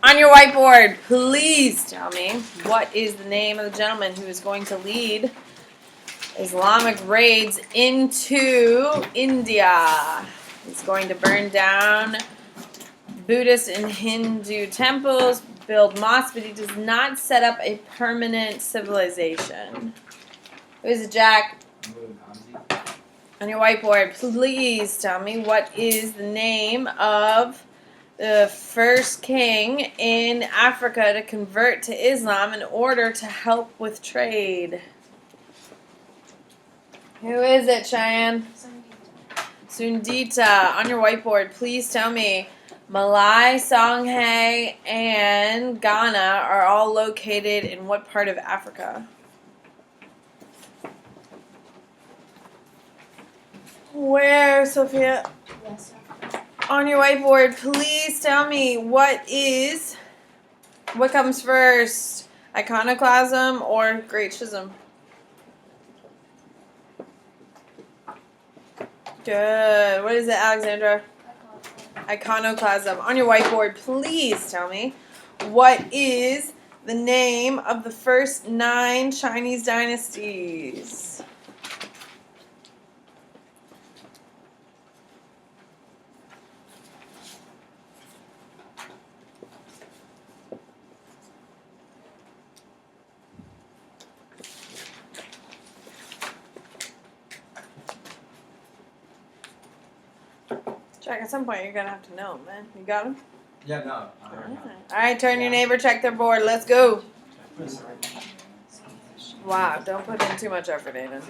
On your whiteboard, please tell me what is the name of the gentleman who is going to lead Islamic raids into India. He's going to burn down Buddhist and Hindu temples, build mosques, but he does not set up a permanent civilization. Who is it, Jack? On your whiteboard, please tell me what is the name of the first king in Africa to convert to Islam in order to help with trade. Who is it, Cheyenne? Sundita. On your whiteboard, please tell me Malay, Songhai, and Ghana are all located in what part of Africa? Where, Sophia? Yes. On your whiteboard, please tell me what comes first, iconoclasm or Great Schism? Good. What is it, Alexandra? Iconoclasm. On your whiteboard, please tell me what is the name of the first 9 Chinese dynasties? Jack, at some point you're going to have to know them, man. You got them? Yeah, no. Alright, turn your neighbor, check their board. Let's go. Wow, don't put in too much effort, Aiden.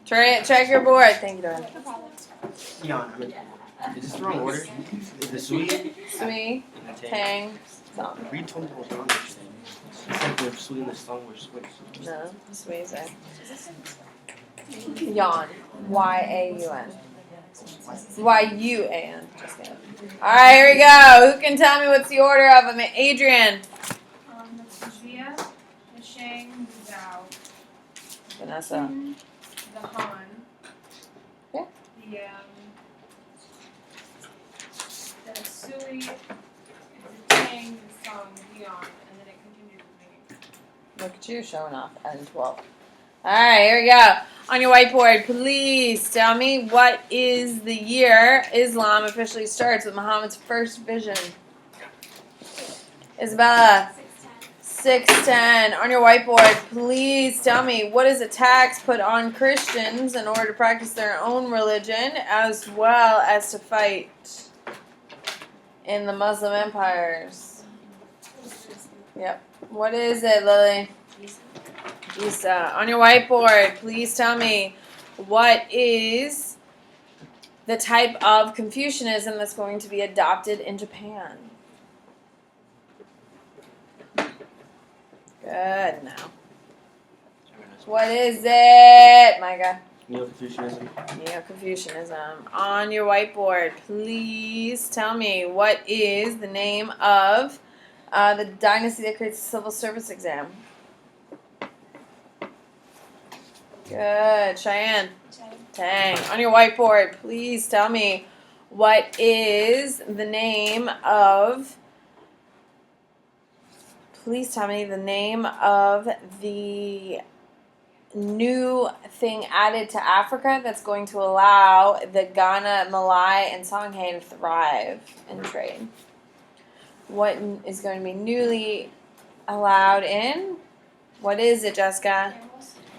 Check your board. Thank you, darling. Yeah, is this the wrong order? Is the sweet? Sweet, tang, song. Read told me what wrong with saying. It's like we're sweet in the song, we're sweet. No, sweet is there. Yawn. Y-A-U-N. Y-U-A-N. Just kidding. Alright, here we go. Who can tell me what's the order of them? Adrian. The Zia, the Shang, the Zhao, Vanessa. the Han, Yeah. the Sui, the Tang, the Song, the Yon, and then it continues with me. Look at you showing off at 12. Alright, here we go. On your whiteboard, please tell me what is the year Islam officially starts with Muhammad's first vision? Isabella. 610. On your whiteboard, please tell me what is a tax put on Christians in order to practice their own religion as well as to fight in the Muslim empires? Yep. What is it, Lily? Isa. On your whiteboard, please tell me what is the type of Confucianism that's going to be adopted in Japan? Good. Now. What is it, Micah? Neo-Confucianism. Neo-Confucianism. On your whiteboard, please tell me what is the name of the dynasty that creates the civil service exam? Good. Cheyenne. Tang. On your whiteboard, please tell me what is the name of the new thing added to Africa that's going to allow the Ghana, Malay, and Songhai to thrive in trade. What is going to be newly allowed in? What is it, Jessica?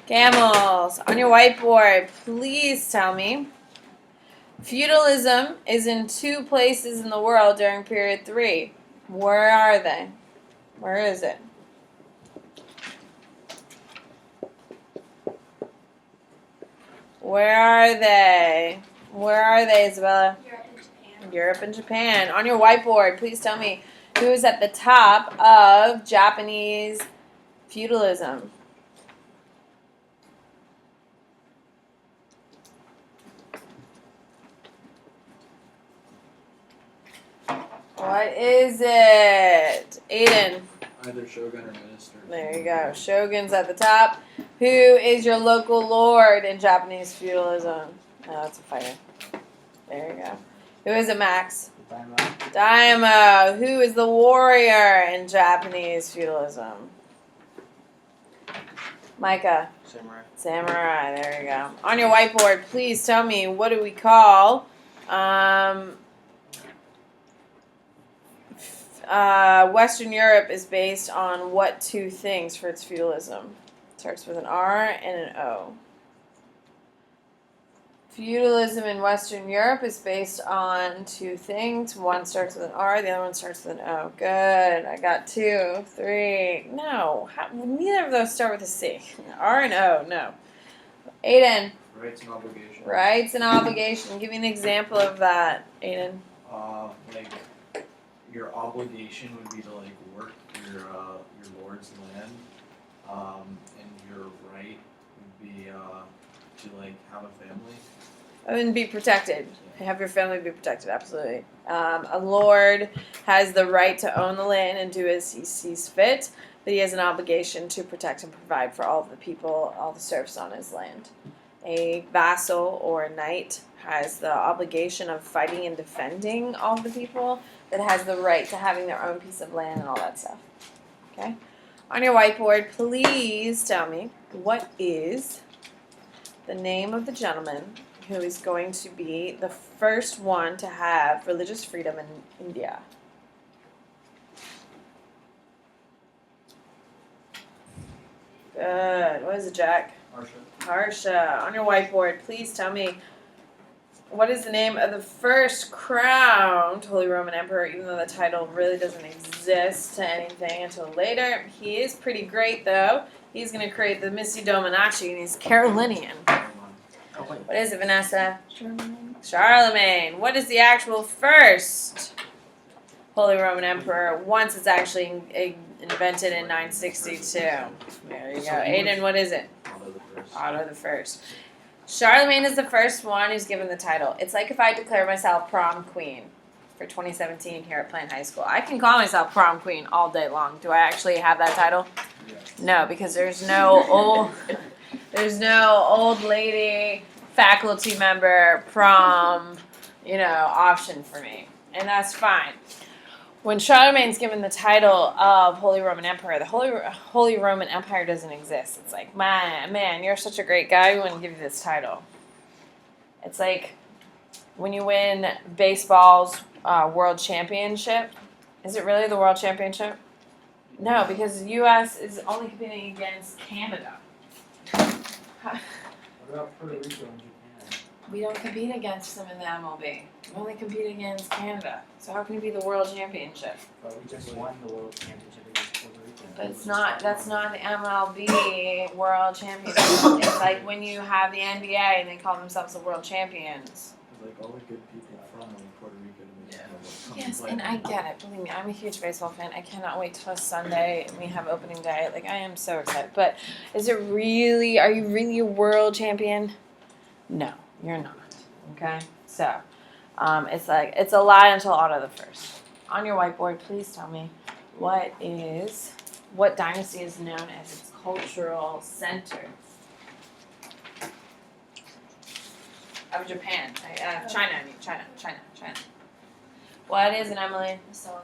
Camels. On your whiteboard, please tell me. Feudalism is in 2 places in the world during period 3. Where are they? Where is it? Where are they? Where are they, Isabella? Europe and Japan. Europe and Japan. On your whiteboard, please tell me who is at the top of Japanese feudalism. What is it? Aiden. Either shogun or minister. There you go. Shogun's at the top. Who is your local lord in Japanese feudalism? Oh, that's a fighter. There you go. Who is it, Max? Daimyo. Who is the warrior in Japanese feudalism? Micah. Samurai. Samurai. There you go. On your whiteboard, please tell me, what do we call Western Europe is based on what two things for its feudalism? Starts with an R and an O. Feudalism in Western Europe is based on two things. One starts with an R, the other one starts with an O. Good. I got 2, 3. No. Neither of those start with a C. R and O. No. Aiden. Rights and obligation. Rights and obligation. Give me an example of that, Aiden. Like your obligation would be to like work your lord's land, and your right would be to like have a family. And be protected. Have your family be protected, absolutely. A lord has the right to own the land and do as he sees fit, but he has an obligation to protect and provide for all of the people, all the serfs on his land. A vassal or a knight has the obligation of fighting and defending all of the people, but has the right to having their own piece of land and all that stuff. Okay? On your whiteboard, please tell me, what is the name of the gentleman who is going to be the first one to have religious freedom in India? Good. What is it, Jack? Harsha. On your whiteboard, please tell me, what is the name of the first crowned Holy Roman Emperor, even though the title really doesn't exist to anything until later. He is pretty great, though. He's going to create the Missi Dominati, and he's Carolinian. What is it, Vanessa? Charlemagne. What is the actual first Holy Roman Emperor once it's actually invented in 962? There you go. Aiden, what is it? Otto the First. Charlemagne is the first one who's given the title. It's like if I declare myself prom queen for 2017 here at Plain High School. I can call myself prom queen all day long. Do I actually have that title? No, because there's no old lady faculty member prom, option for me. And that's fine. When Charlemagne's given the title of Holy Roman Emperor, the Holy Roman Empire doesn't exist. It's like, man, you're such a great guy, we want to give you this title. It's like when you win baseball's world championship. Is it really the world championship? No, because the U.S. is only competing against Canada. What about Puerto Rico and Japan? We don't compete against them in the MLB. We only compete against Canada. So how can it be the world championship? But we just won the world championship against Puerto Rico. But that's not the MLB world championship. It's like when you have the NBA and they call themselves the world champions. Like all the good people from Puerto Rico to make Yes, and I get it. Believe me, I'm a huge baseball fan. I cannot wait till Sunday and we have opening day. Like, I am so excited. But are you really a world champion? No, you're not. Okay? So, it's a lie until Otto the First. On your whiteboard, please tell me what dynasty is known as its cultural center of Japan. China. What is it, Emily? Song.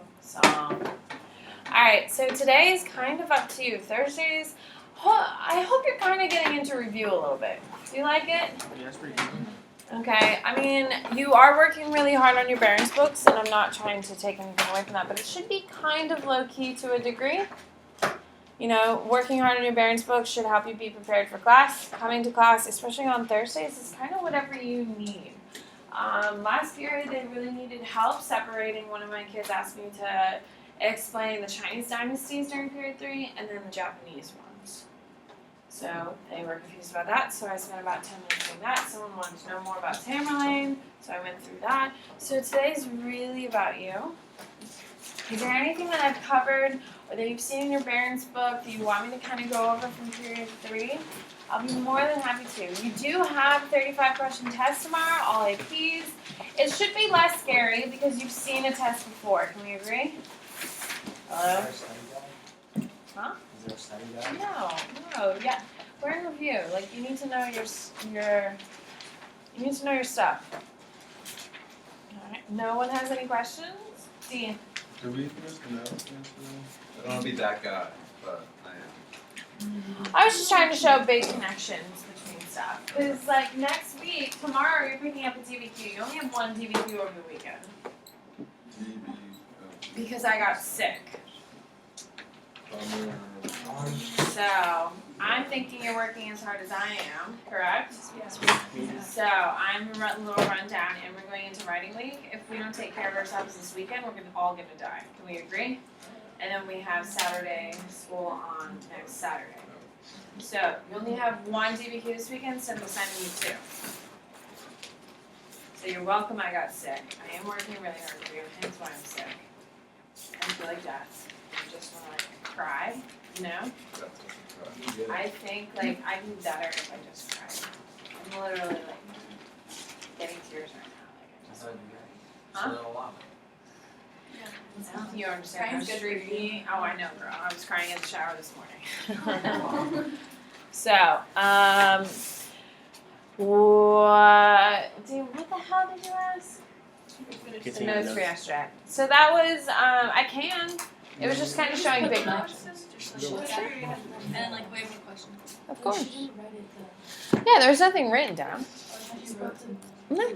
Alright, so today is kind of up to you. Thursdays, I hope you're kind of getting into review a little bit. Do you like it? Yeah, that's pretty good. Okay, I mean, you are working really hard on your Barron's books, and I'm not trying to take anything away from that, but it should be kind of low-key to a degree. Working hard on your Barron's books should help you be prepared for class. Coming to class, especially on Thursdays, is kind of whatever you need. Last period, they really needed help separating. One of my kids asked me to explain the Chinese dynasties during period 3 and then the Japanese ones. So they were confused about that, so I spent about 10 minutes doing that. Someone wanted to know more about Tamerlane, so I went through that. So today's really about you. Is there anything that I've covered or that you've seen in your Barron's book that you want me to kind of go over from period 3? I'll be more than happy to. You do have a 35-question test tomorrow, all APs. It should be less scary because you've seen a test before. Can we agree? Hello? Is there a study guide? Huh? Is there a study guide? No. Yeah, we're in review. Like, you need to know your stuff. Alright, no one has any questions? Dean? Do we first announcements now? I don't want to be that guy, but I am. I was just trying to show big connections between stuff. Because, like, next week, tomorrow, you're picking up a DBQ. You only have one DBQ over the weekend. Because I got sick. So, I'm thinking you're working as hard as I am, correct? Yes. So, I'm a little rundown, and we're going into writing week. If we don't take care of ourselves this weekend, we're all gonna die. Can we agree? And then we have Saturday school on next Saturday. So, you only have one DBQ this weekend, so I'm assigning you 2. So you're welcome I got sick. I am working really hard for you, hence why I'm sick. I feel like death. I just wanna like cry, you know? I think like I'd be better if I just cried. I'm literally like getting tears right now. Like I just Huh? You understand how Crying's good for you. streaky? Oh, I know, girl. I was crying in the shower this morning. So, what the hell did you ask? The Continue notes notes. for yesterday. So that was, I can. It was just kind of showing big connections. And then like, we have a question. Of course. Yeah, there's nothing written down. No.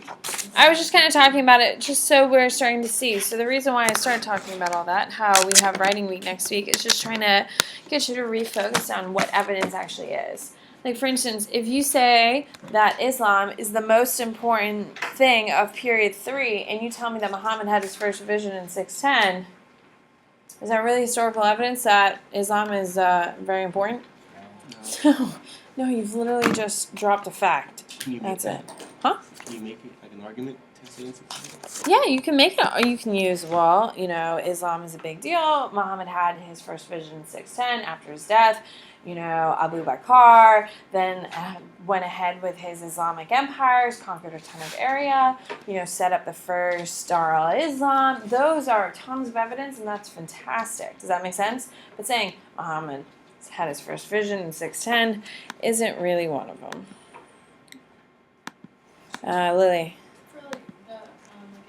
I was just kind of talking about it just so we're starting to see. So the reason why I started talking about all that, how we have writing week next week, is just trying to get you to refocus on what evidence actually is. Like, for instance, if you say that Islam is the most important thing of period 3, and you tell me that Muhammad had his first vision in 610, is that really historical evidence that Islam is very important? No. No, you've literally just dropped a fact. Can you That's make it. that? Huh? Can you make it like an argument to say something? Yeah, you can make it, or you can use, well, you know, Islam is a big deal. Muhammad had his first vision in 610 after his death. You know, Abu Bakr then went ahead with his Islamic empires, conquered a ton of area, you know, set up the first Dar al-Islam. Those are tons of evidence, and that's fantastic. Does that make sense? But saying Muhammad had his first vision in 610 isn't really one of them. Lily. For like the like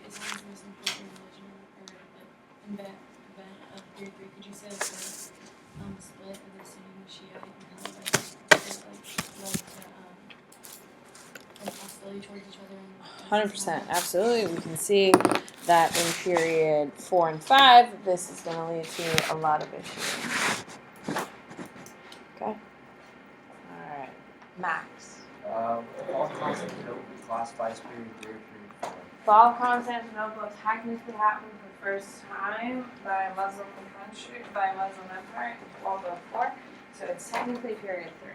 Islam's most important religion or like event of period 3, could you say like the split of the Sunni and Shia and how like it led to like hostility towards each other? 100%, absolutely. We can see that in period 4 and 5, this is going to lead to a lot of issues. Okay. All right, Max. All Constantinople classifies period 3 or period 4. Fall of Constantinople technically happened for the first time by a Muslim country, by a Muslim empire in 1204, so it's technically period 3.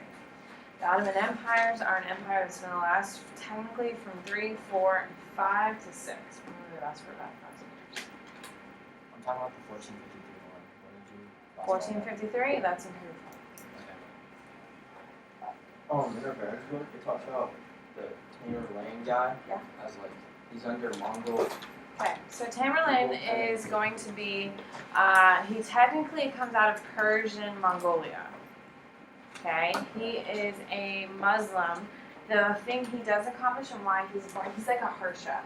The Ottoman empires are an empire that's going to last technically from 3, 4, and 5 to 6. Remember, that's for about 1,000 years. I'm talking about the 1453 one. What did you classify 1453, that? that's in period 4. In our Baron's book, it talks about the Tamerlane guy. Yeah. As like, he's under Mongol. Okay, so Tamerlane is going to be, he technically comes out of Persian Mongolia. Okay, he is a Muslim. The thing he does accomplish and why he's important, he's like a Harsha.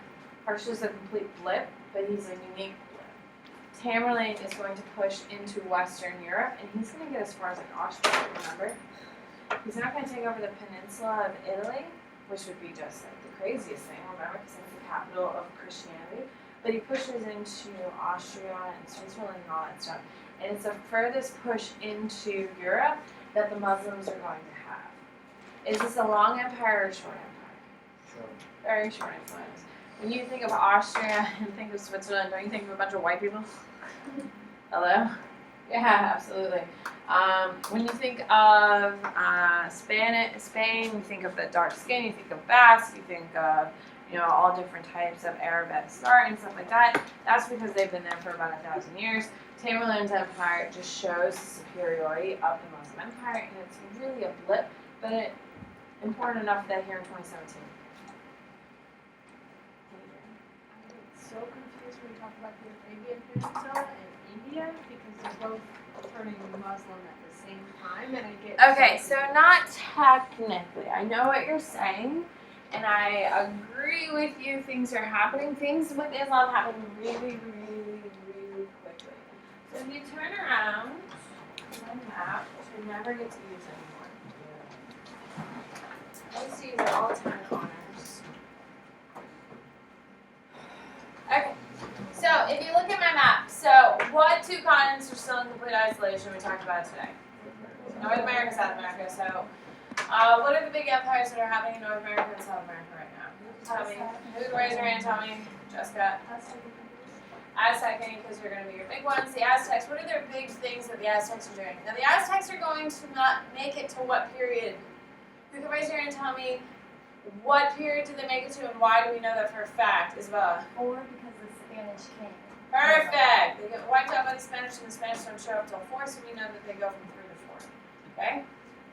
Harsha is a complete blip, but he's a unique blip. Tamerlane is going to push into Western Europe, and he's going to get as far as like Austria, remember? He's not going to take over the peninsula of Italy, which would be just like the craziest thing, remember, because it's the capital of Christianity. But he pushes into Austria and Switzerland and all that stuff. And it's the furthest push into Europe that the Muslims are going to have. Is this a long empire or a short empire? Sure. Very short influence. When you think of Austria and think of Switzerland, don't you think of a bunch of white people? Hello? Yeah, absolutely. When you think of Spain, you think of the dark skin, you think of Basque, you think of, you know, all different types of Arab at start and stuff like that. That's because they've been there for about 1,000 years. Tamerlane's empire just shows the superiority of the Muslim empire, and it's really a blip, but it's important enough that here in 2017. I get so confused when we talk about the Arabian Peninsula and India because they're both turning Muslim at the same time, and I get Okay, so not technically. I know what you're saying. And I agree with you, things are happening. Things with Islam happen really, really, really quickly. So if you turn around my map, which I never get to use anymore. Most of these are all time honors. Okay, so if you look at my map, so what two continents are still in complete isolation we talked about today? North America, South America. So what are the big empires that are happening in North America and South America right now? Tell me. Who can raise your hand? Tell me. Jessica. Aztec, because you're going to be your big ones. The Aztecs, what are their big things that the Aztecs are doing? Now, the Aztecs are going to not make it to what period? Who can raise your hand and tell me what period did they make it to and why do we know that for a fact? Isabella. 4 because the Spanish came. Perfect. They get wiped out by the Spanish and the Spanish don't show up till 4, so we know that they go from 3 to 4. Okay?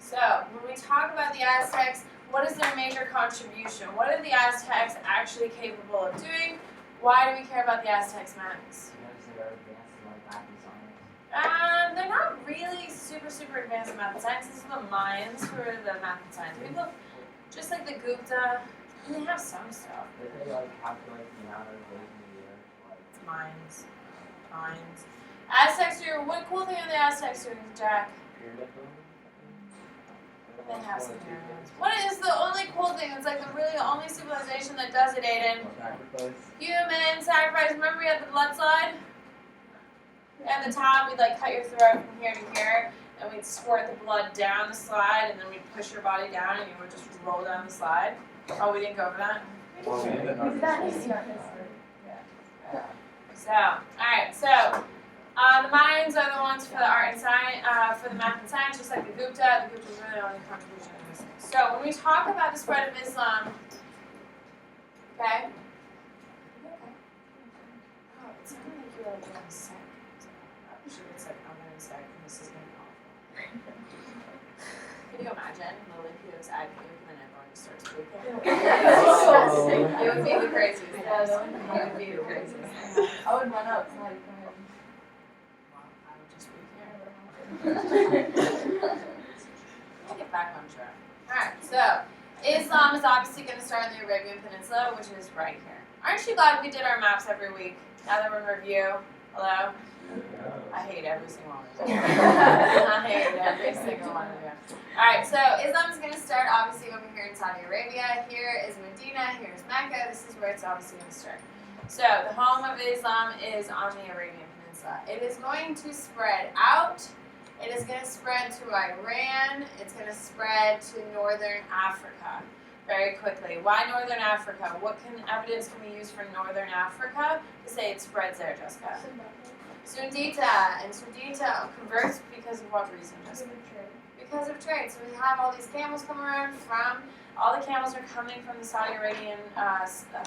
So, when we talk about the Aztecs, what is their major contribution? What are the Aztecs actually capable of doing? Why do we care about the Aztecs, Max? They're not really super advanced in math and science. This is the Mayans who are the math and science people. Just like the Gupta, and they have some stuff. Did they like calculate the amount of days in the year? Like Mines. Aztecs do. What cool thing are the Aztecs doing, Jack? pyramid They have some pyramids. What is the only cool thing? It's like the really only civilization that does it, Aiden. sacrifice? Human sacrifice. Remember we had the blood slide? At the top, we'd like cut your throat from here to here, and we'd squirt the blood down the slide, and then we'd push your body down, and you would just roll down the slide. Oh, we didn't go over that? That is your history. So, alright, so the Mayans are the ones for the art and science, for the math and science, just like the Gupta. The Gupta is really the only contribution in this. So, when we talk about the spread of Islam, okay? Oh, it sounded like you were like getting sick. I should have said I'm getting sick, and this is going to be awful. Can you imagine Olympia's at you, and then everyone just starts tweaking? It would be the craziest thing. It would be the craziest thing. I would run up to like, I would just be here. We'll get back on track. Alright, so Islam is obviously going to start in the Arabian Peninsula, which is right here. Aren't you glad we did our maps every week? Now that we're in review. Hello? I hate every single one of you. I hate every single one of you. Alright, so Islam is going to start obviously over here in Saudi Arabia. Here is Medina, here's Mecca. This is where it's obviously going to start. So the home of Islam is on the Arabian Peninsula. It is going to spread out. It is going to spread to Iran. It's going to spread to Northern Africa very quickly. Why Northern Africa? What evidence can we use for Northern Africa to say it spreads there, Jessica? Sundita. And Sundita converts because of what reason, Jessica? Because of trade. So we have all these camels come around all the camels are coming from the Saudi Arabian,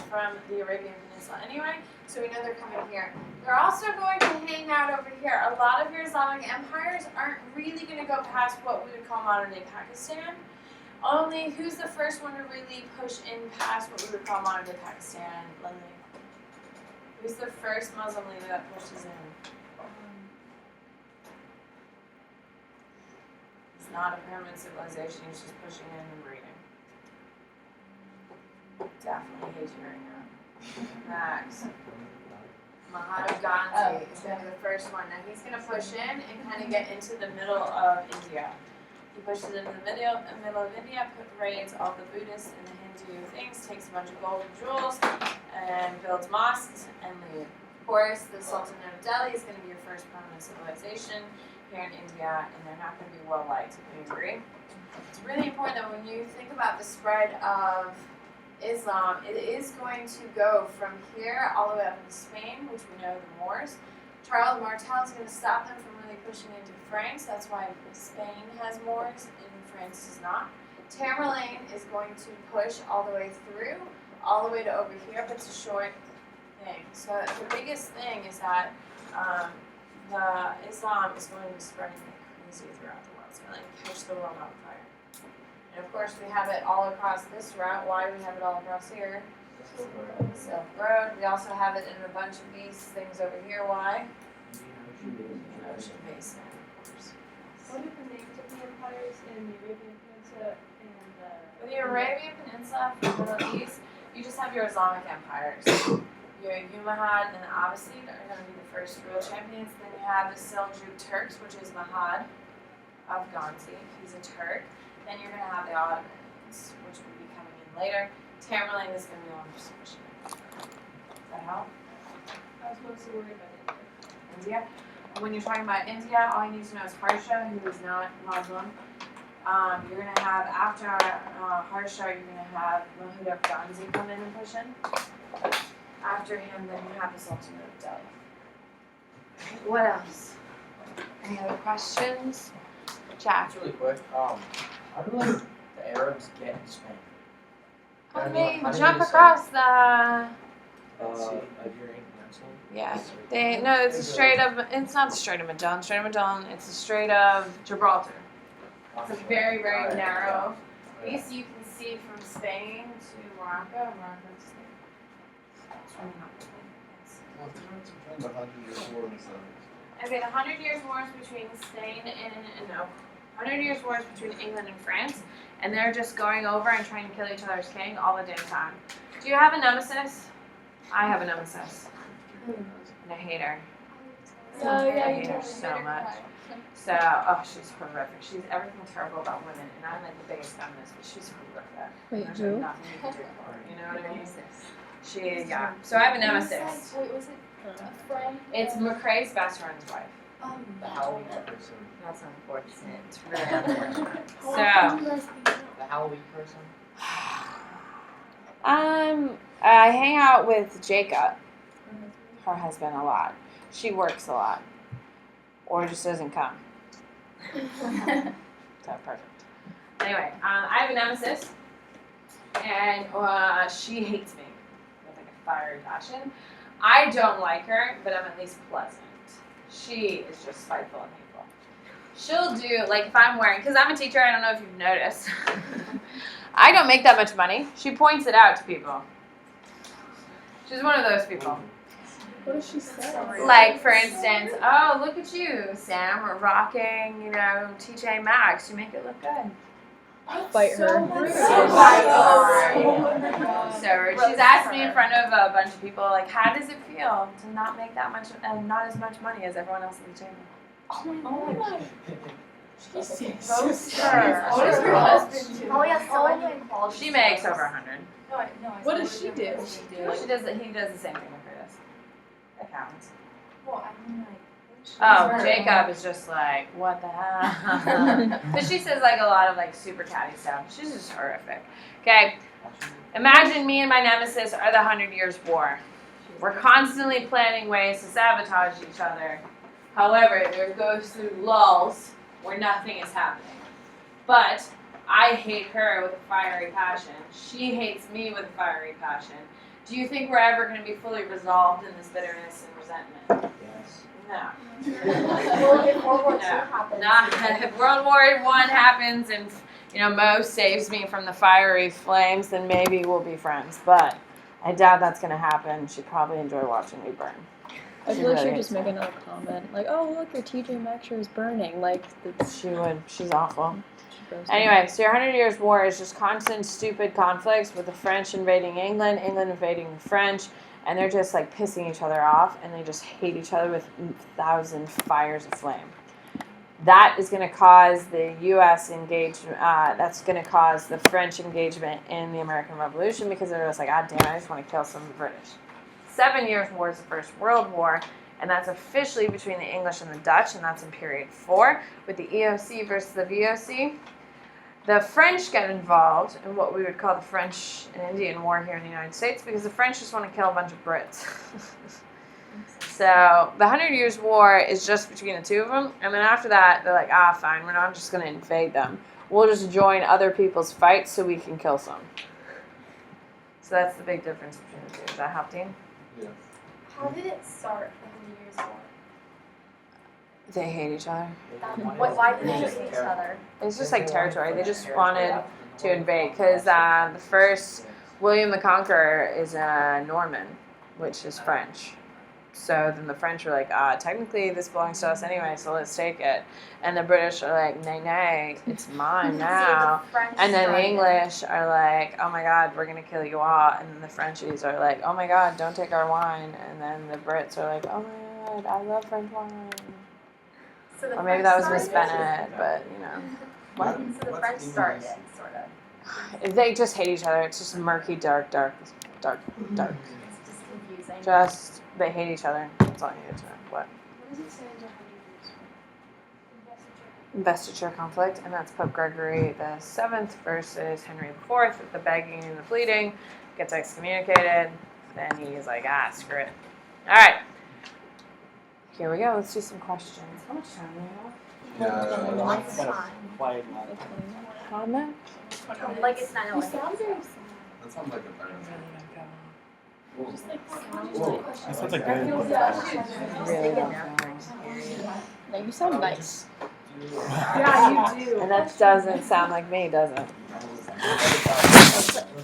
from the Arabian Peninsula anyway, so we know they're coming here. They're also going to hang out over here. A lot of your Islamic empires aren't really going to go past what we would call modern-day Pakistan. Only, who's the first one to really push in past what we would call modern-day Pakistan, Lindley? Who's the first Muslim leader that pushes in? It's not a permanent civilization, he's just pushing in and breeding. Definitely hate you right now. Max. Mahatma Gandhi is going to be the first one. Now he's going to push in and kind of get into the middle of India. He pushes into the middle of India, raids all the Buddhists and the Hindu things, takes a bunch of gold and jewels, and builds mosques and leaves. Of course, the Sultanate of Delhi is going to be your first permanent civilization here in India, and they're not going to be well liked. Can you agree? It's really important that when you think about the spread of Islam, it is going to go from here all the way up into Spain, which we know the Moors. Charles Martel is going to stop them from really pushing into France. That's why Spain has Moors and France does not. Tamerlane is going to push all the way through, all the way to over here, but it's a short thing. So the biggest thing is that the Islam is going to be spreading like crazy throughout the world. It's going to like catch the world on fire. And of course, we have it all across this route. Why do we have it all across here? Silk Road. We also have it in a bunch of these things over here. Why? Ocean Basin, of course. Yes. What are the names of the empires in the Arabian Peninsula and With the Arabian Peninsula from the Middle East, you just have your Islamic empires. Your Umayyad and the Abbasid are going to be the first real champions. Then you have the Seljuk Turks, which is Mahad of Ghazi. He's a Turk. Then you're going to have the Ottomans, which will be coming in later. Tamerlane is going to be on for submission. Does that help? I was mostly worried about India. And when you're talking about India, all you need to know is Harsha, who is not Muslim. You're going to have, after Harsha, you're going to have Mahmud of Ghazi come in and push in. After him, then you have the Sultan of Delhi. What else? Any other questions? Jack? Just really quick, how do like the Arabs get in Spain? Oh, they How do jump decide? across the... Iberian Peninsula? Yeah. It's a Strait of... It's not the Strait of Magellan. Strait of Magellan, it's the Strait of Gibraltar. It's a very, very narrow piece you can see from Spain to Morocco. Morocco's it's really not the thing. Well, if there's between the 100-year war and the 70s. Okay, the 100 Years' War is between Spain and 100 Years' War is between England and France, and they're just going over and trying to kill each other's king all the damn time. Do you have a nemesis? I have a nemesis, and I hate her. I hate her so much. So, she's horrific. She's everything terrible about women, and I'm like the biggest feminist, but she's horrific. Wait, There's who? nothing you can do for her, you know what I mean? Yeah. So I have a nemesis. Wait, was it from? It's McCrae's best friend's wife. The Halloween person. That's unfortunate. It's really unfortunate. So, The Halloween person? I hang out with Jacob, her husband, a lot. She works a lot, or just doesn't come. So perfect. Anyway, I have a nemesis, and she hates me with like a fiery passion. I don't like her, but I'm at least pleasant. She is just spiteful and hateful. She'll do, like if I'm wearing, because I'm a teacher, I don't know if you've noticed. I don't make that much money. She points it out to people. She's one of those people. What does she say? Like, for instance, oh, look at you, Sam, we're rocking, TJ Maxx. You make it look good. Bite her. So rude. She's asked me in front of a bunch of people, like, how does it feel to not make that much, not as much money as everyone else at the table? Oh my god. Roast her. her. What does her husband do? Oh yeah, so many quality. She makes over 100. No, I What does she do? He does the same thing with her does. Accountants. Well, I mean, like. Oh, Jacob is just like, what the hell? But she says like a lot of like super catty stuff. She's just horrific. Okay, imagine me and my nemesis are the 100 Years' War. We're constantly planning ways to sabotage each other. However, there goes through lulls where nothing is happening. But I hate her with a fiery passion. She hates me with a fiery passion. Do you think we're ever going to be fully resolved in this bitterness and resentment? Yes. No. Well, if World War II happens. Not if World War I happens and Mo saves me from the fiery flames, then maybe we'll be friends. But I doubt that's going to happen. She'd probably enjoy watching me burn. I She feel like really she'd just hates make another comment, like, "Oh, look, your TJ Maxx shirt is burning." Like, She would. She's awful. she goes Anyway, so your 100 Years' War is just constant stupid conflicts with the French invading England, England invading the French, and they're just like pissing each other off, and they just hate each other with 1,000 fires of flame. That is going to cause the U.S. engagement. That's going to cause the French engagement in the American Revolution because they're just like, God damn it, I just want to kill some British. 7 Years' War is the First World War, and that's officially between the English and the Dutch, and that's in period 4 with the EOC versus the VOC. The French get involved in what we would call the French and Indian War here in the United States because the French just want to kill a bunch of Brits. So the 100 Years' War is just between the two of them, and then after that, they're like, fine, we're not just going to invade them. We'll just join other people's fights so we can kill some. So that's the big difference between the two. Does that help, Dean? Yeah. How did it start in the Years' War? They hate each other. Why did they hate each other? It's just like territory. They just wanted to invade because the first William the Conqueror is a Norman, which is French. So then the French were like, technically this belongs to us anyway, so let's take it. And the British are like, nay, nay, it's mine now. And then the English are like, oh my God, we're going to kill you all. And then the Frenchies are like, oh my God, don't take our wine. And then the Brits are like, oh my God, I love French wine. So the Or maybe French that was Miss started Bennett, but you know. What? So the French started it, sort of. They just hate each other. It's just murky, dark, dark, dark, dark. It's just confusing. Just, they hate each other. That's all you need to know. What? What does it say in the 100 years? Investiture conflict, and that's Pope Gregory the Seventh versus Henry IV with the begging and the pleading. Gets excommunicated. Then he's like, screw it. All right. Here we go. Let's do some questions. How much time do we have? Lots of time. Quiet lot. Comment? Like it's 9 You sound very sad. That sounds like a better Just like That sounds like Really don't go. No, you sound nice. Yeah, you do. And that doesn't sound like me, does it?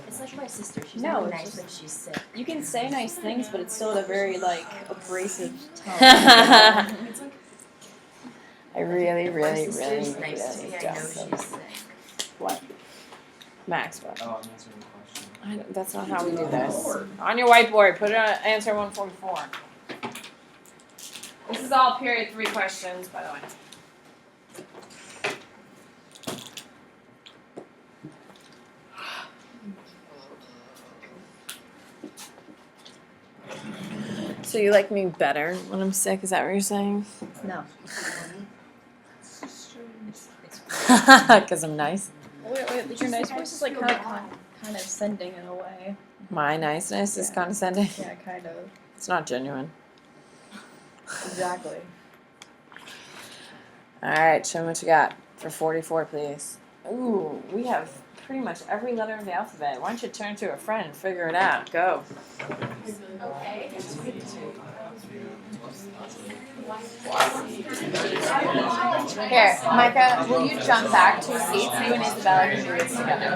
It's like my sister. She's No, only it's nice just- when she's sick. You can say nice things, but it's still at a very like abrasive tone. I really, My really, sister's really, nice to really me. I don't. know she's sick. What? Max, what? Oh, I'm answering the question. That's not how we do this. On your whiteboard, put it on answer 144. This is all period 3 questions, by the way. So you like me better when I'm sick? Is that what you're saying? No. Because I'm nice. Wait, your nice voice is like kind of sending in a way. My niceness is condescending. Yeah, kind of. It's not genuine. Exactly. All right, show me what you got for 44, please. Ooh, we have pretty much every letter of the alphabet. Why don't you turn to a friend and figure it out? Go. Okay. Here, Micah, will you jump back 2 seats? You and Isabella can do this together.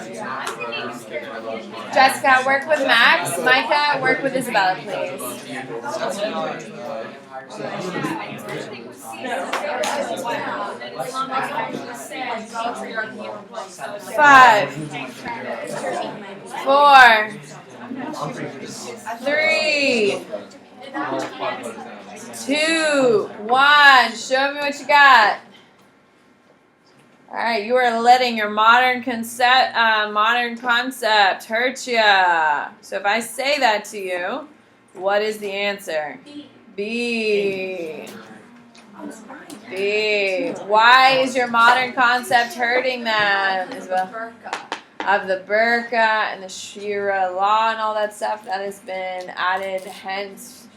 Jessica, work with Max. Micah, work with Isabella, please. 5, 4, 3, 2, 1. Show me what you got. All right, you are letting your modern concept hurt ya. So if I say that to you, what is the answer? B. B. Why is your modern concept hurting them? Isabel? Of the burqa and the Shira law and all that stuff that has been added, hence,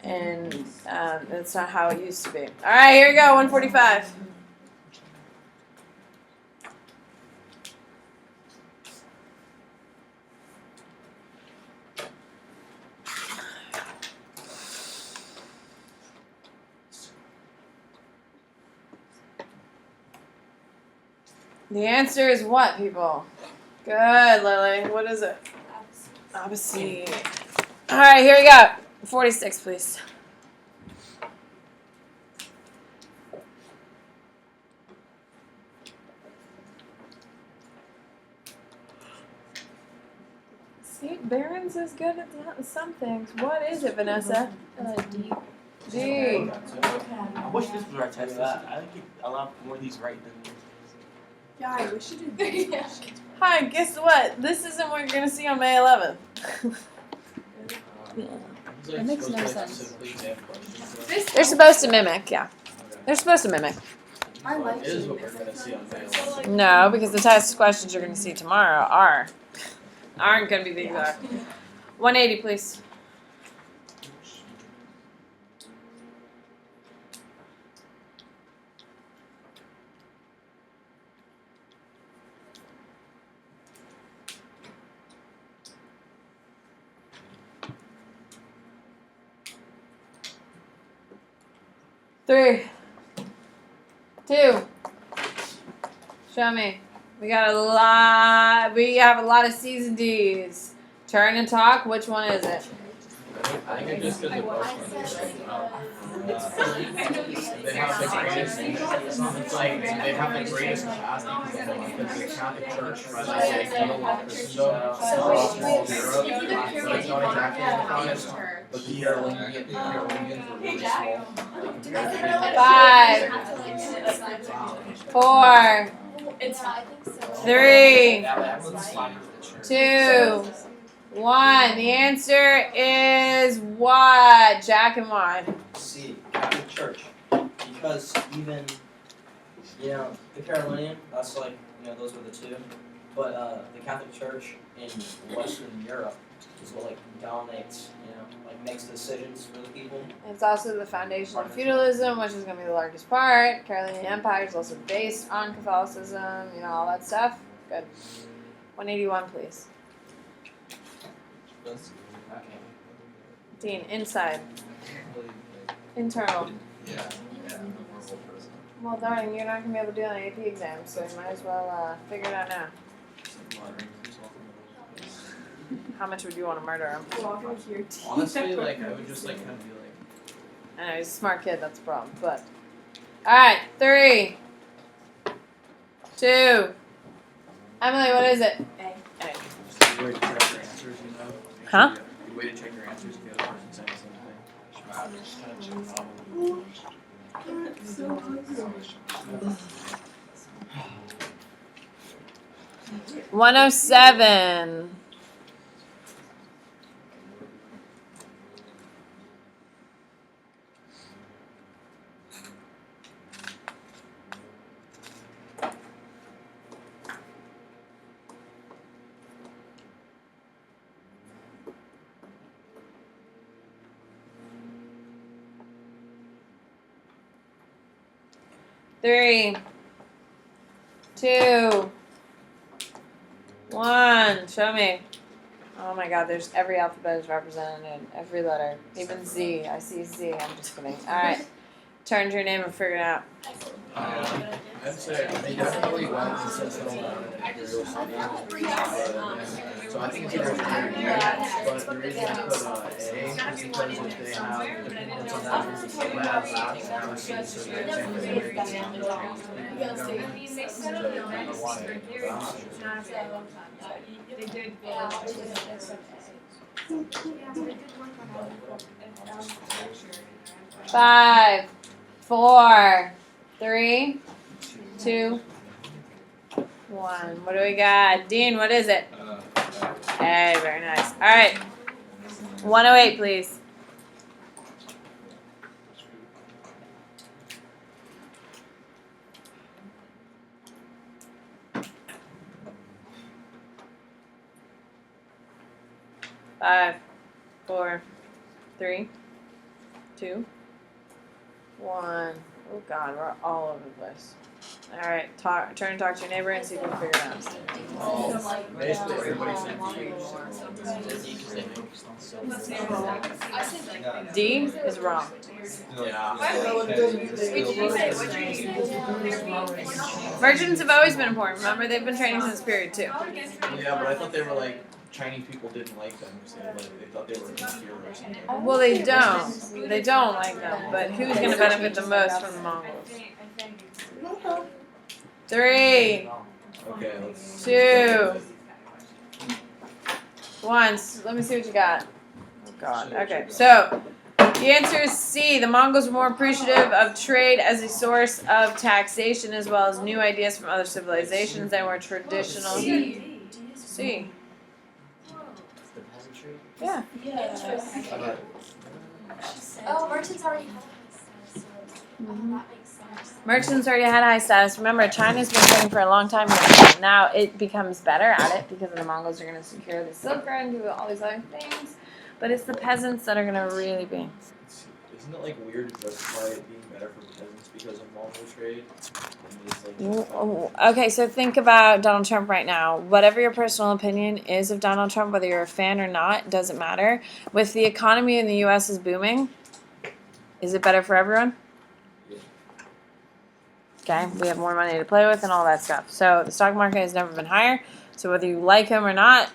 and that's not how it used to be. All right, here we go. 145. The answer is what, people? Good, Lily. What is it? Opposite. All right, here we go. 46, please. See, Barron's is good at some things. What is it, Vanessa? D. D. I wish this was our test. I think a lot more of these right than Yeah, I wish you did. Hi, guess what? This isn't what you're going to see on May 11th. That makes no sense. They're supposed to mimic, yeah. They're supposed to mimic. I like It is you. what we're gonna see on May 11th. No, because the test questions you're going to see tomorrow aren't going to be the exact. 180, please. Three, 2. Show me. We have a lot of C's and D's. Turn and talk. Which one is it? I think it's just because of both countries. They have the greatest. It's like they have the greatest capacity because the Catholic Church represents number one Christendom across all of Europe. So it's not exactly unified, but the Carolingians were really small. Like, compared to the 5, 4, 3, 2, 1. The answer is what? Jack and why? C, Catholic Church. Because even, the Carolingian, that's like, those were the two. But the Catholic Church in Western Europe is what like dominates, makes decisions for the people. It's also the foundation of feudalism, which is going to be the largest part. Carolingian Empire is also based on Catholicism, all that stuff. Good. 181, please. Dean, inside. Internal. Yeah. Well, darling, you're not going to be able to do it on an AP exam, so you might as well figure it out now. How much would you want to murder him? Honestly, like I would just like kind of be like. I know, he's a smart kid, that's the problem, but. Alright, 3, 2. Emily, what is it? A. A. You wait to check your answers, Huh? You wait to check your answers if the other person saying something. Just 107. Three, 2, 1. Show me. Oh my God, there's every alphabet is represented in every letter. Even Z. I see Z. I'm just kidding. Alright. Turn to your name and figure it out. I'd say they definitely went and said something about it. So I think it's either but the reason I put A is because if they have dependence on that, it's so bad that have a seat, so they can't Five, 4, 3, 2, 1. What do we got? Dean, what is it? Hey, very nice. Alright. 108, please. Five, 4, 3, 2, 1. Oh God, we're all over the place. All right, turn and talk to your neighbor and see if you can figure it out. Basically, everybody said D is wrong. Merchants have always been important. Remember, they've been training since period 2. Yeah, but I thought they were like Chinese people didn't like them, so they thought they were inferior or something. Well, they don't. They don't like them. But who's going to benefit the most from the Mongols? 3, Okay, let's 2, 1. Let me see what you got. Oh God. Okay, so the answer is C. The Mongols were more appreciative of trade as a source of taxation as well as new ideas from other civilizations than were traditional. C. The peasantry. Yeah. Oh, merchants already have this, so that makes sense. Merchants already had high status. Remember, China's been trading for a long time here. Now it becomes better at it because the Mongols are going to secure the Silk Road and do all these other things. But it's the peasants that are going to really be. Isn't it like weird to justify it being better for peasants because of Mongol trade? Okay, so think about Donald Trump right now. Whatever your personal opinion is of Donald Trump, whether you're a fan or not, doesn't matter. With the economy in the U.S. is booming, is it better for everyone? Okay, we have more money to play with and all that stuff. So the stock market has never been higher. So whether you like him or not,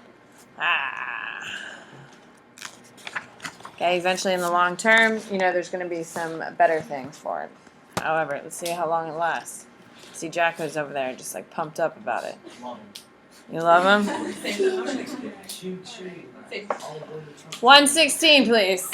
Okay, eventually in the long term, you know, there's going to be some better things for it. However, let's see how long it lasts. See, Jacko's over there just like pumped up about it. Love You love him? him. 116, please.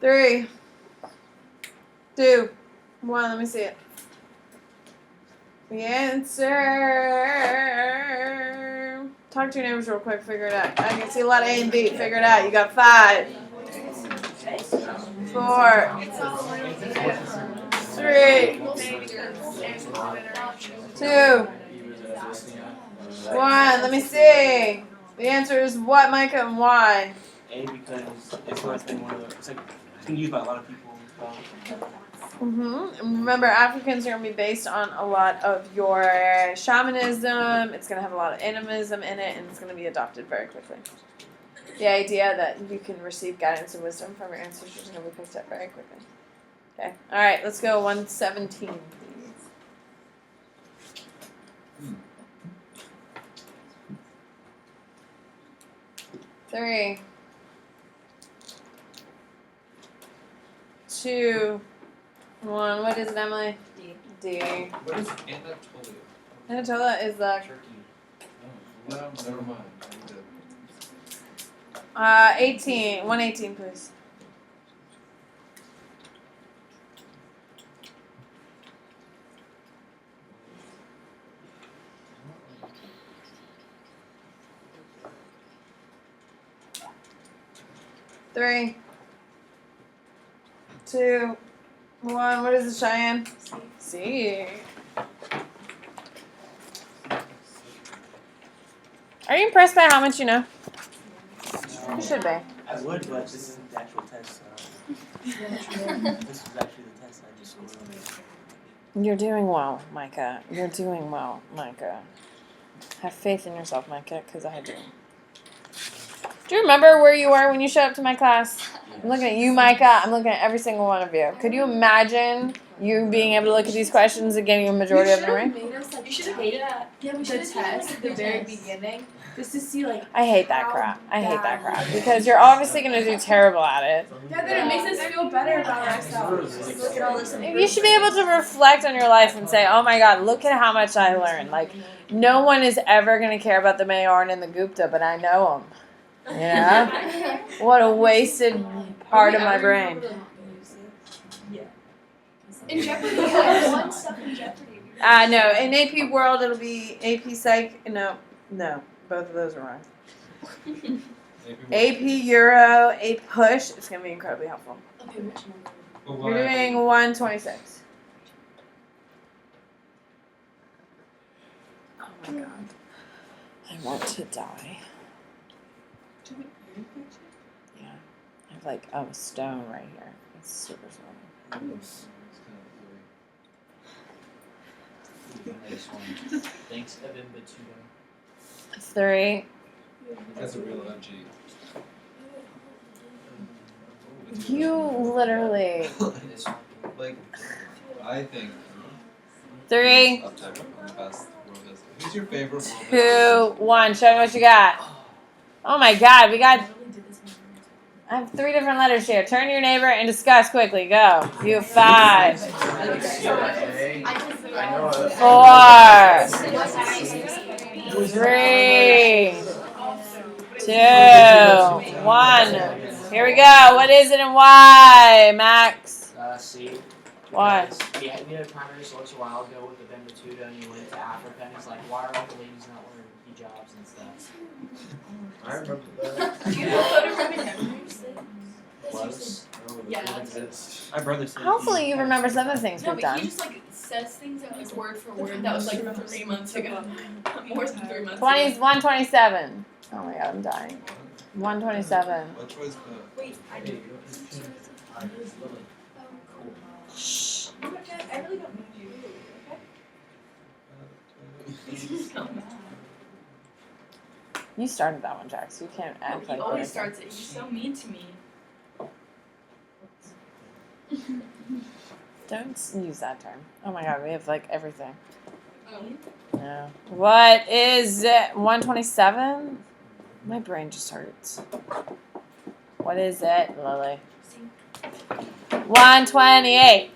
Three, two, one. Let me see it. The answer. Talk to your neighbors real quick. Figure it out. I can see a lot of A and B. Figure it out. You got 5, 4, 3, 2, 1. Let me see. The answer is what, Micah, and why? A, because it's always been one of the, it's been used by a lot of people. And remember, Africans are going to be based on a lot of your shamanism. It's going to have a lot of animism in it, and it's going to be adopted very quickly. The idea that you can receive guidance and wisdom from your ancestors is going to be picked up very quickly. Okay. All right. Let's go 117, please. Three, 2, 1. What is it, Emily? D. What is Anatolia? Anatolia is the Turkey. Oh, no, never mind. 18. 118, please. Three, 2, 1. What is it, Cheyenne? C. Are you impressed by how much you know? You should be. I would, but this isn't the actual test. This is actually the test I just scored. You're doing well, Micah. You're doing well, Micah. Have faith in yourself, Micah, because I do. Do you remember where you were when you showed up to my class? I'm looking at you, Micah. I'm looking at every single one of you. Could you imagine you being able to look at these questions and getting a majority of them right? You should take the test at the very beginning just to see like. I hate that crap. I hate that crap because you're obviously going to do terrible at it. Yeah, then it makes us feel better about ourselves. Look at all this. You should be able to reflect on your life and say, oh my God, look at how much I learned. Like, no one is ever going to care about the Mayorn and the Gupta, but I know them. You know? What a wasted part of my brain. In Jeopardy, I won stuff in Jeopardy. No, in AP World, it'll be AP Psych. No, both of those are wrong. AP Euro, AP Push. It's going to be incredibly helpful. Okay, which one? You're doing 126. Oh my God. I want to die. Yeah. I have like a stone right here. It's super small. Thanks, Evan Batuda. 3. That's a real OG. You literally. Like, I think 3, uptype one of the best world history. Who's your favorite world 2, 1. Show me what you got. Oh my God, we got. I have 3 different letters here. Turn to your neighbor and discuss quickly. Go. You have 5, 4, 3, 2, 1. Here we go. What is it and why, Max? C. Why? We had a primary source a while ago with the Ben Batuta, and he went to Africa, and he's like, why are all the ladies not wearing hijabs and stuff? I remember that. Do you know photographic memories? Close. Yeah. My brother said. Hopefully you remember some of the things No, we've but he done. just like says things that like word for word. That was like 3 months ago. More than 3 months 20, ago. 127. Oh my God, I'm dying. 127. What choice Wait, I do. Shh. I really don't need you. Okay? You started that one, Jax. You can't act He like always that. starts it. He's so mean to me. Don't use that term. Oh my god, we have like everything. Mean? No. What is it? 127? My brain just hurts. What is it, Lily? 128.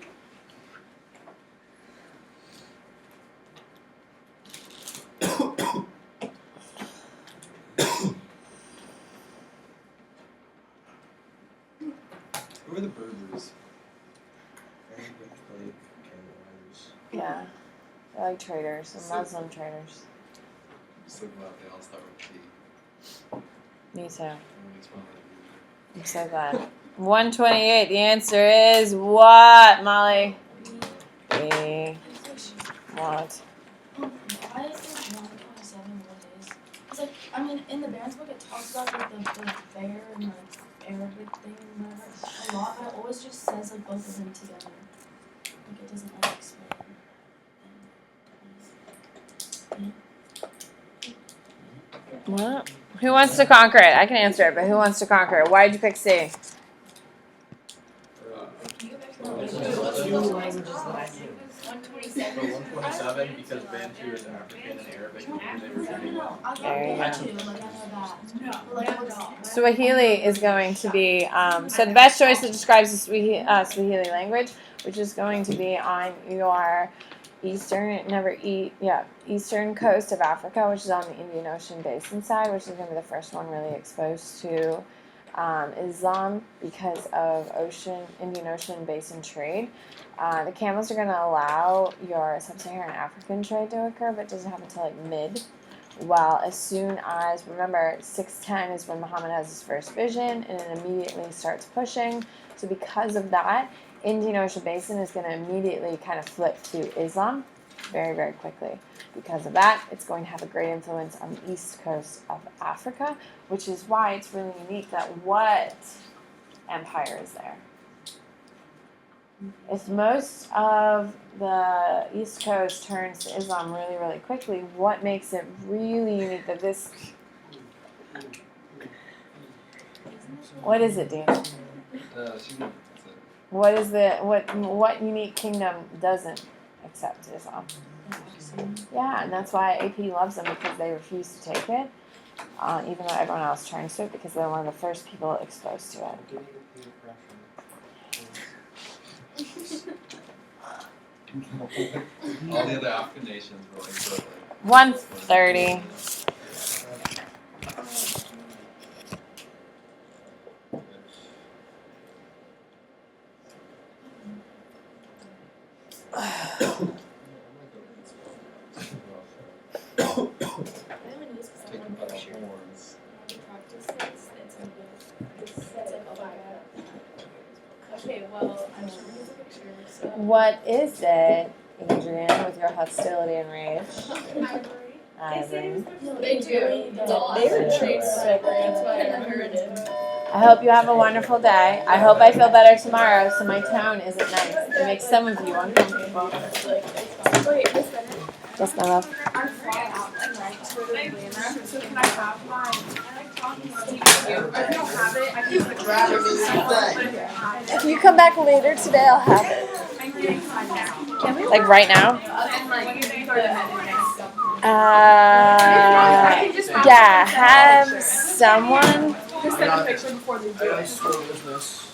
Who are the Berbers? Yeah. They're like traders, they're Muslim traders. I'm so glad they all start with T. Me too. It makes me wanna I'm so glad. 128. The answer is what, Molly? B. What? Why is it 127 what it is? It's like, I mean, in the band's book it talks about like the bear and like Arabic thing and whatever a lot, but it always just says like both of them together. Like it doesn't like explain. What? Who wants to conquer it? I can answer it, but who wants to conquer it? Why did you pick C? Can you go back to the Two languages that I knew. 127. 127 because Bantu is African and Arabic and they were doing well. There you I go. too, like I know that. But like what's Swahili is going to be, so the best choice that describes the Swahili language, which is going to be on your eastern coast of Africa, which is on the Indian Ocean basin side, which is going to be the first one really exposed to Islam because of Indian Ocean basin trade. The camels are going to allow your sub-Saharan African trade to occur, but it doesn't happen until like mid. Well, as soon as, remember, 610 is when Muhammad has his first vision, and it immediately starts pushing. So because of that, Indian Ocean Basin is going to immediately kind of flip to Islam very, very quickly. Because of that, it's going to have a great influence on the east coast of Africa, which is why it's really unique that what empire is there? If most of the East Coast turns to Islam really, really quickly, what makes it really unique that this... What is it, Dean? What is what unique kingdom doesn't accept Islam? Yeah, and that's why AP loves them, because they refuse to take it, even though everyone else turns to it, because they're one of the first people exposed to it. All the other African nations were like, so, 130. taking by the horns. Okay, well, I'm sure we have a picture. So. What is it, Adrian, with your hostility and rage? Ivory. They do. They retreat so that's why I heard it. I hope you have a wonderful day. I hope I feel better tomorrow, so my tone isn't nice. It makes some of you uncomfortable. Wait, Miss Bennett? Yes, my love. I'm flying out tonight to Atlanta, so can I have mine? I like talking to you. If you don't have it, I can grab it. If you come back later today, I'll have it. I'm getting mine now. Like right now? And like 30 minutes. Yeah, have someone. Just send a picture before they do I it. school business,